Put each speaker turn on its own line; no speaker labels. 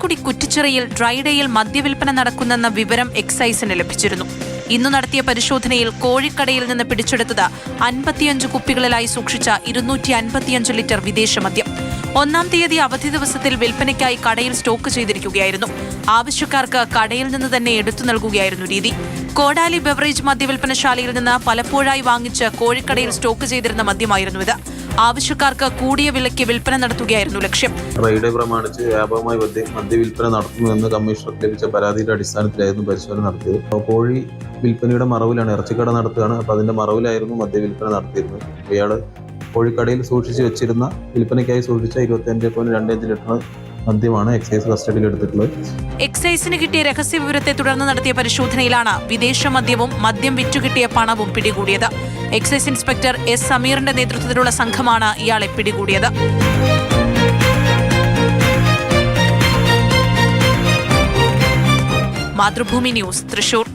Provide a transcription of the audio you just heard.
ചാലക്കുടി കുറ്റിച്ചിറയിൽ ഡ്രൈഡേയിൽ മദ്യവിൽപ്പന നടക്കുന്നെന്ന വിവരം എക്സൈസിന് ലഭിച്ചിരുന്നു. ഇന്നു നടത്തിയ പരിശോധനയിൽ കോഴിക്കടയിൽ നിന്ന് പിടിച്ചെടുത്തത് 55 കുപ്പികളിലായി സൂക്ഷിച്ച 255 ലിറ്റർ വിദേശ മദ്യം. 1-ാം തീയതി അവധി ദിവസത്തിൽ വിൽപ്പനയ്ക്കായി കടയിൽ സ്റ്റോക്ക് ചെയ്തിരിക്കുകയായിരുന്നു. ആവശ്യക്കാർക്ക് കടയിൽ നിന്ന് തന്നെ എടുത്തു നൽകുകയായിരുന്നു രീതി. കോടാലി ബെവറേജ് മദ്യവിൽപ്പനശാലയിൽ നിന്ന് പലപ്പോഴായി വാങ്ങിച്ച് കോഴിക്കടയിൽ സ്റ്റോക്ക് ചെയ്തിരുന്ന മദ്യമായിരുന്നു ഇത്. ആവശ്യക്കാർക്ക് കൂടിയ വിലയ്ക്ക് വിൽപ്പന നടത്തുകയായിരുന്നു ലക്ഷ്യം.
റെയ്ഡ് പ്രമാണിച്ച് വ്യാപകമായി മദ്യവിൽപ്പന നടത്തുന്നുവെന്ന് കമ്മീഷണർക്ക് ലഭിച്ച പരാതിയുടെ അടിസ്ഥാനത്തിലായിരുന്നു പരിശോധന നടത്തിയത്. കോഴി വിൽപ്പനയുടെ മറവിലാണ്, ഇറച്ചിക്കട നടത്തുകയാണ്, അപ്പോൾ അതിന്റെ മറവിലായിരുന്നു മദ്യവിൽപ്പന നടത്തിയിരുന്നത്. ഇയാള് കോഴിക്കടയിൽ സൂക്ഷിച്ച് വെച്ചിരുന്ന വിൽപ്പനയ്ക്കായി സൂക്ഷിച്ച 25.25 ലിറ്റർ മദ്യമാണ് എക്സൈസ് കസ്റ്റഡിയിൽ എടുത്തിട്ടുള്ളത്.
എക്സൈസിന് കിട്ടിയ രഹസ്യ വിവരത്തെ തുടർന്ന് നടത്തിയ പരിശോധനയിലാണ് വിദേശ മദ്യവും മദ്യം വിറ്റുകിട്ടിയ പണവും പിടികൂടിയത്. എക്സൈസ് ഇൻസ്പെക്ടർ എസ് സമീറിന്റെ നേതൃത്വത്തിലുള്ള സംഘമാണ് ഇയാളെ പിടികൂടിയത്. മാതൃഭൂമി ന്യൂസ്, തൃശൂർ.